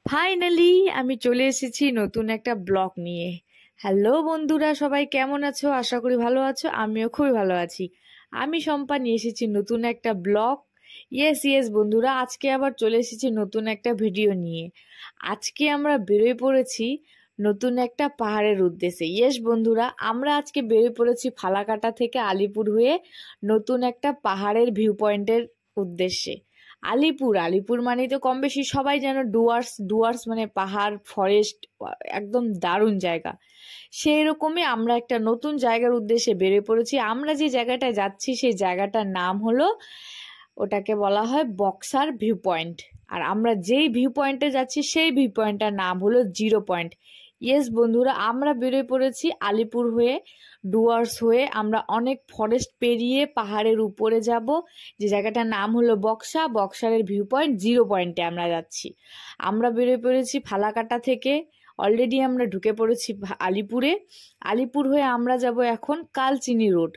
Finally আমি চলে এসেছি নতুন একটা ব্লগ নিয়ে। হ্যালো বন্ধুরা, সবাই কেমন আছো? আশা করি ভালো আছো। আমিও খুবই ভালো আছি। আমি শম্পা নিয়ে এসেছি নতুন একটা ব্লগ। ইয়েস ইয়েস বন্ধুরা, আজকে আবার চলে এসেছি নতুন একটা ভিডিও নিয়ে। আজকে আমরা বেরোয় পড়েছি নতুন একটা পাহাড়ের উদ্দেশ্যে। ইয়েস বন্ধুরা, আমরা আজকে বেরোয় পড়েছি ফালাকাটা থেকে আলিপুর হয়ে নতুন একটা পাহাড়ের ভিউ পয়েন্টের উদ্দেশ্যে। আলিপুর আলিপুর মানে তো কম বেশি সবাই যেন ডুয়ার্স ডুয়ার্স মানে পাহাড় ফরেস্ট, একদম দারুণ জায়গা। সেই রকমই আমরা একটা নতুন জায়গার উদ্দেশ্যে বেরিয়ে পড়েছি। আমরা যে জায়গাটায় যাচ্ছি সেই জায়গাটার নাম হলো, ওটাকে বলা হয় বক্সার ভিউ পয়েন্ট। আর আমরা যেই ভিউ পয়েন্টে যাচ্ছি সেই ভিউ পয়েন্টটার নাম হলো জিরো পয়েন্ট। ইয়েস বন্ধুরা, আমরা বেরিয়ে পড়েছি আলিপুর হয়ে ডুয়ার্স হয়ে। আমরা অনেক ফরেস্ট পেরিয়ে পাহাড়ের উপরে যাব, যে জায়গাটার নাম হলো বক্সারের ভিউ পয়েন্ট জিরো পয়েন্টে আমরা যাচ্ছি। আমরা বেরিয়ে পড়েছি ফালাকাটা থেকে। অলরেডি আমরা ঢুকে পড়েছি আলিপুরে। আলিপুর হয়ে আমরা যাব এখন কালচিনি রোড।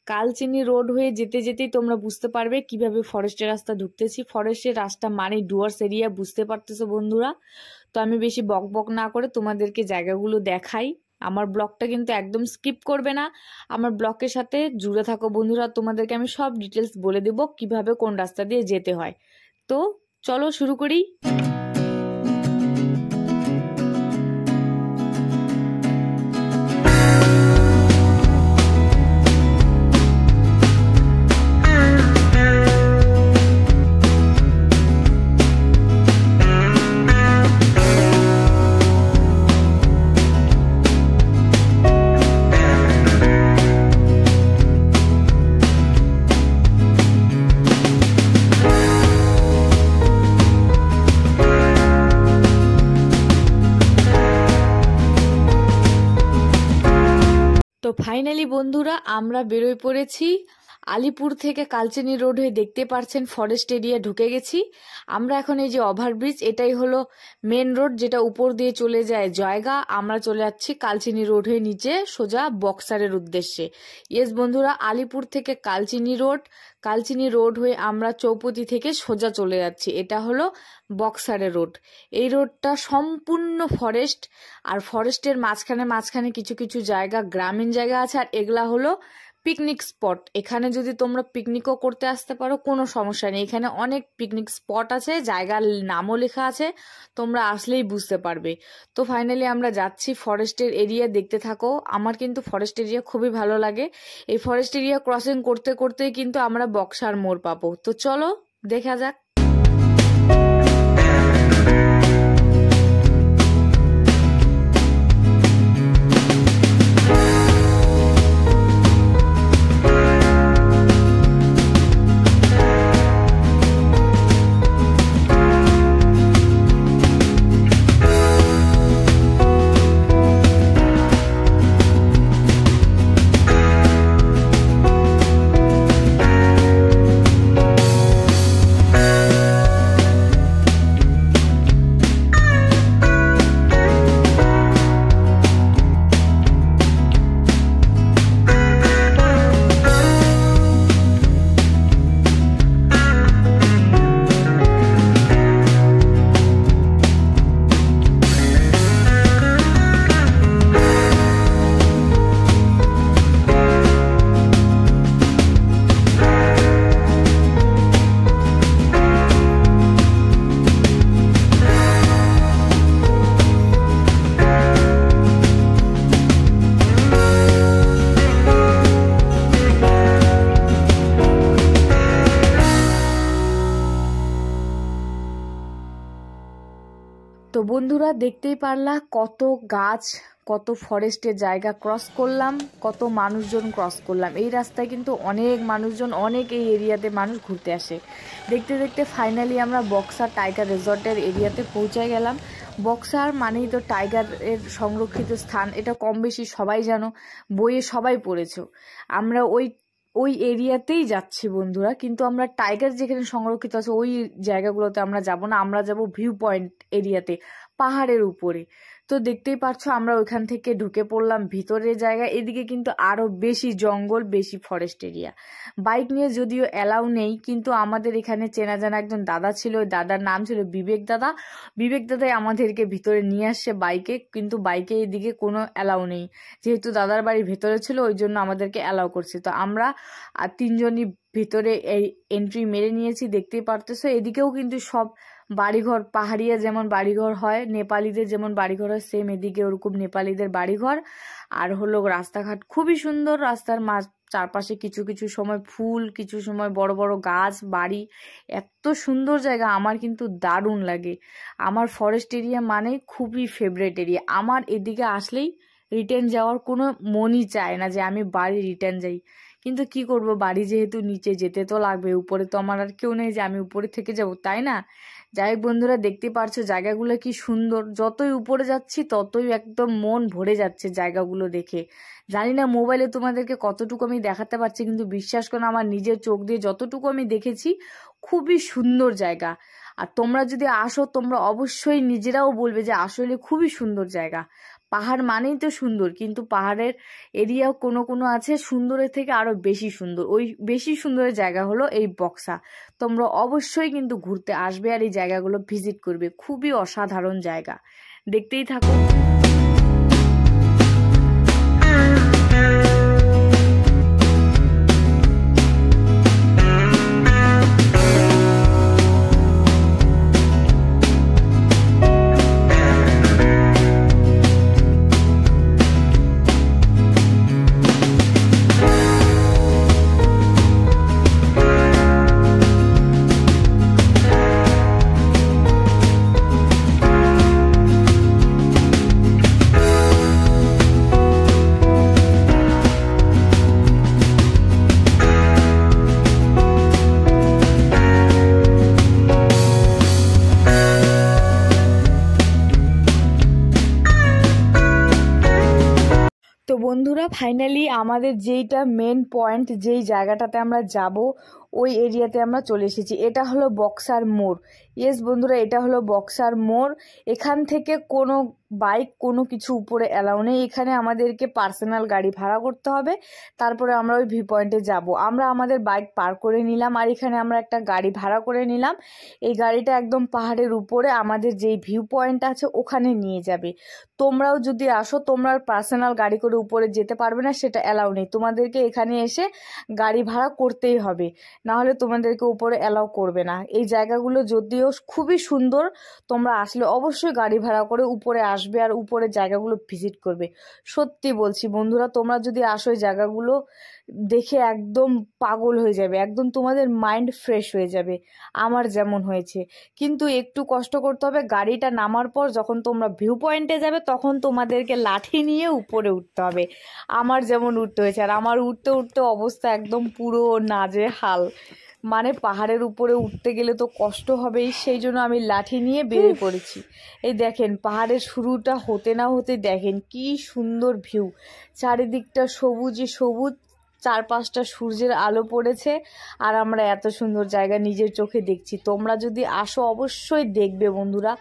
কালচিনি রোড হয়ে যেতে যেতেই তোমরা বুঝতে পারবে কিভাবে ফরেস্টের রাস্তা ঢুকতেছি। ফরেস্টের রাস্তা মানে ডুয়ার্স এরিয়া, বুঝতে পারতেছো বন্ধুরা। তো আমি বেশি বক বক না করে তোমাদেরকে জায়গাগুলো দেখাই। আমার ব্লগটা কিন্তু একদম স্কিপ করবে না, আমার ব্লগের সাথে জুড়ে থাকো বন্ধুরা। তোমাদেরকে আমি সব ডিটেলস বলে দেবো কিভাবে কোন রাস্তা দিয়ে যেতে হয়। তো চলো শুরু করি। তো ফাইনালি বন্ধুরা আমরা বেরোয় পড়েছি আলিপুর থেকে কালচিনি রোড হয়ে। দেখতে পাচ্ছেন ফরেস্ট এরিয়া ঢুকে গেছি আমরা। এখন এই যে ওভারব্রিজ, এটাই হলো মেন রোড যেটা উপর দিয়ে চলে যায় জয়গা। আমরা চলে যাচ্ছি কালচিনি রোড হয়ে নিচে সোজা বক্সারের উদ্দেশ্যে। ইয়েস বন্ধুরা, আলিপুর থেকে কালচিনি রোড হয়ে আমরা চৌপতি থেকে সোজা চলে যাচ্ছি। এটা হলো বক্সারের রোড। এই রোডটা সম্পূর্ণ ফরেস্ট, আর ফরেস্টের মাঝখানে মাঝখানে কিছু কিছু জায়গা গ্রামীণ জায়গা আছে। আর এগুলা হলো পিকনিক স্পট। এখানে যদি তোমরা পিকনিকও করতে আসতে পারো, কোনো সমস্যা নেই। এখানে অনেক পিকনিক স্পট আছে, জায়গার নামও লেখা আছে, তোমরা আসলেই বুঝতে পারবে। তো ফাইনালি আমরা যাচ্ছি ফরেস্টের এরিয়া, দেখতে থাকো। আমার কিন্তু ফরেস্ট এরিয়া খুবই ভালো লাগে। এই ফরেস্ট এরিয়া ক্রসিং করতে করতেই কিন্তু আমরা বক্সার মোড় পাবো। তো চলো দেখা যাক। তো বন্ধুরা দেখতেই পারলা কত গাছ, কত ফরেস্টের জায়গা ক্রস করলাম, কত মানুষজন ক্রস করলাম। এই রাস্তায় কিন্তু অনেক মানুষজন, অনেক এই এরিয়াতে মানুষ ঘুরতে আসে। দেখতে দেখতে ফাইনালি আমরা বক্সার টাইগার রিসর্টের এরিয়াতে পৌঁছে গেলাম। বক্সার মানেই তো টাইগারের সংরক্ষিত স্থান, এটা কম বেশি সবাই জানো, বইয়ে সবাই পড়েছো। আমরা ওই ওই এরিয়াতেই যাচ্ছি বন্ধুরা, কিন্তু আমরা টাইগার যেখানে সংরক্ষিত আছে ওই জায়গাগুলোতে আমরা যাব না। আমরা যাব ভিউ পয়েন্ট এরিয়াতে, পাহাড়ের উপরে। তো দেখতেই পাচ্ছ আমরা ওইখান থেকে ঢুকে পড়লাম ভিতরের জায়গায়। এদিকে কিন্তু আরো বেশি জঙ্গল, বেশি ফরেস্ট এরিয়া। বাইক নিয়ে যদিও অ্যালাউ নেই, কিন্তু আমাদের এখানে চেনা জানা একজন দাদা ছিল, ওই দাদার নাম ছিল বিবেক দাদা। বিবেক দাদাই আমাদেরকে ভিতরে নিয়ে আসছে বাইকে, কিন্তু বাইকে এদিকে কোনো অ্যালাউ নেই। যেহেতু দাদার বাড়ি ভেতরে ছিল ওই জন্য আমাদেরকে অ্যালাউ করছে। তো আমরা আর তিনজনই ভিতরে এই এন্ট্রি মেরে নিয়েছি। দেখতেই পারতেছো এদিকেও কিন্তু সব বাড়িঘর, পাহাড়িয়া যেমন বাড়িঘর হয়, নেপালিদের যেমন বাড়িঘর হয়, সেম এদিকে ওরকম নেপালিদের বাড়িঘর। আর হলো রাস্তাঘাট খুবই সুন্দর, রাস্তার চারপাশে কিছু কিছু সময় ফুল, কিছু সময় বড় বড় গাছ, বাড়ি, এত সুন্দর জায়গা। আমার কিন্তু দারুণ লাগে। আমার ফরেস্ট এরিয়া মানে খুবই ফেভারিট এরিয়া। আমার এদিকে আসলেই রিটার্ন যাওয়ার কোনো মনই চায় না যে আমি বাড়ি রিটার্ন যাই, কিন্তু কি করব, বাড়ি যেহেতু নিচে যেতে তো লাগবে, উপরে তো আমার আর কেউ নেই যে আমি উপরে থেকে যাব, তাই না? যাই হোক বন্ধুরা, দেখতে পারছো জায়গাগুলো কি সুন্দর। যতই উপরে যাচ্ছি ততই একদম মন ভরে যাচ্ছে জায়গাগুলো দেখে। জানি না মোবাইলে তোমাদেরকে কতটুকু আমি দেখাতে পারছি, কিন্তু বিশ্বাস করো আমার নিজের চোখ দিয়ে যতটুকু আমি দেখেছি, খুবই সুন্দর জায়গা। আর তোমরা যদি আসো তোমরা অবশ্যই নিজেরাও বলবে যে আসলে খুবই সুন্দর জায়গা। পাহাড় মানেই তো সুন্দর, কিন্তু পাহাড়ের এরিয়াও কোনো কোনো আছে সুন্দরের থেকে আরো বেশি সুন্দর। ওই বেশি সুন্দরের জায়গা হলো এই বক্সা। তোমরা অবশ্যই কিন্তু ঘুরতে আসবে আর এই জায়গাগুলো ভিজিট করবে, খুবই অসাধারণ জায়গা। দেখতেই থাকো। তো বন্ধুরা, ফাইনালি আমাদের যেইটা মেন পয়েন্ট, যেই জায়গাটাতে আমরা যাব, ওই এরিয়াতে আমরা চলে এসেছি। এটা হলো বক্সার মোড়। ইয়েস বন্ধুরা, এটা হলো বক্সার মোড়। এখান থেকে কোনো বাইক, কোনো কিছু উপরে অ্যালাউ নেই। এখানে আমাদেরকে পার্সোনাল গাড়ি ভাড়া করতে হবে, তারপরে আমরা ওই ভিউ পয়েন্টে যাব। আমরা আমাদের বাইক পার করে নিলাম, আর এখানে আমরা একটা গাড়ি ভাড়া করে নিলাম। এই গাড়িটা একদম পাহাড়ের উপরে আমাদের যেই ভিউ পয়েন্ট আছে ওখানে নিয়ে যাবে। তোমরাও যদি আসো, তোমরা পার্সোনাল গাড়ি করে উপরে যেতে পারবে না, সেটা অ্যালাউ নেই। তোমাদেরকে এখানে এসে গাড়ি ভাড়া করতেই হবে, না হলে তোমাদেরকে উপরে অ্যালাউ করবে না। এই জায়গাগুলো যদিও খুবই সুন্দর, তোমরা আসলে অবশ্যই গাড়ি ভাড়া করে উপরে আসবে আর উপরের জায়গাগুলো ভিজিট করবে। সত্যি বলছি বন্ধুরা, তোমরা যদি আসো এই জায়গাগুলো দেখে একদম পাগল হয়ে যাবে, একদম তোমাদের মাইন্ড ফ্রেশ হয়ে যাবে, আমার যেমন হয়েছে। কিন্তু একটু কষ্ট করতে হবে। গাড়িটা নামার পর যখন তোমরা ভিউ পয়েন্টে যাবে তখন তোমাদেরকে লাঠি নিয়ে উপরে উঠতে হবে, আমার যেমন উঠতে হয়েছে। আর আমার উঠতে উঠতে অবস্থা একদম পুরো নাজেহাল। মানে পাহাড়ের উপরে উঠতে গেলে তো কষ্ট হবেই, সেই জন্য আমি লাঠি নিয়ে বেরিয়ে পড়েছি। এই দেখেন পাহাড়ের শুরুটা হতে না হতে দেখেন কি সুন্দর ভিউ, চারিদিকটা সবুজে সবুজ, চারপাশটা সূর্যের আলো পড়েছে, আর আমরা এত সুন্দর জায়গা নিজের চোখে দেখছি। তোমরা যদি আসো অবশ্যই দেখবে বন্ধুরা,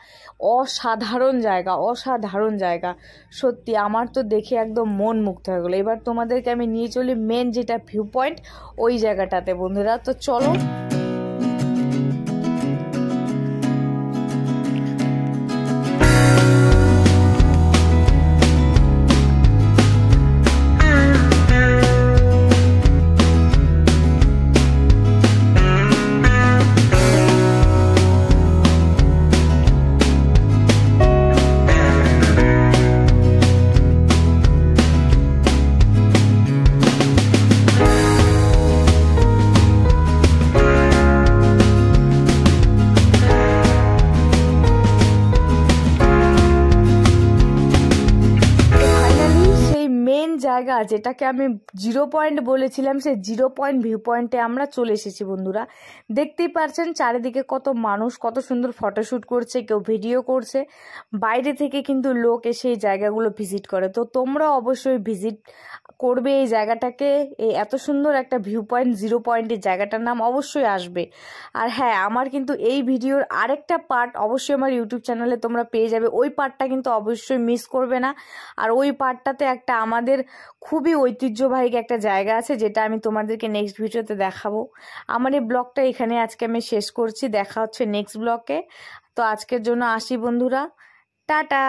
অসাধারণ জায়গা, অসাধারণ জায়গা। সত্যি আমার তো দেখে একদম মন মুগ্ধ হয়ে গেলো। এবার তোমাদেরকে আমি নিয়ে চলি মেন যেটা ভিউ পয়েন্ট, ওই জায়গাটাতে বন্ধুরা। তো চলো। জায়গা যেটাকে আমি 0 পয়েন্ট বলেছিলাম, সেই 0 পয়েন্ট ভিউ পয়েন্টে আমরা চলে এসেছি বন্ধুরা। দেখতেই পাচ্ছেন চারিদিকে কত মানুষ, কত সুন্দর ফটোশ্যুট করছে, কেউ ভিডিও করছে। বাইরে থেকে কিন্তু লোক এসে এই জায়গাগুলো ভিজিট করে। তো তোমরা অবশ্যই ভিজিট করবে এই জায়গাটাকে, এই এত সুন্দর একটা ভিউ পয়েন্ট, 0 পয়েন্টের জায়গাটার নাম অবশ্যই আসবে। আর হ্যাঁ, আমার কিন্তু এই ভিডিওর আরেকটা পার্ট অবশ্যই আমার ইউটিউব চ্যানেলে তোমরা পেয়ে যাবে, ওই পার্টটা কিন্তু অবশ্যই মিস করবে না। আর ওই পার্টটাতে একটা আমাদের খুবই ঐতিহ্যবাহী একটা জায়গা আছে, যেটা আমি তোমাদেরকে নেক্সট ভিডিওতে দেখাবো। আমার এই ব্লগটা এখানে আজকে আমি শেষ করছি, দেখা হচ্ছে নেক্সট ব্লগে। তো আজকের জন্য আসি বন্ধুরা, টাটা।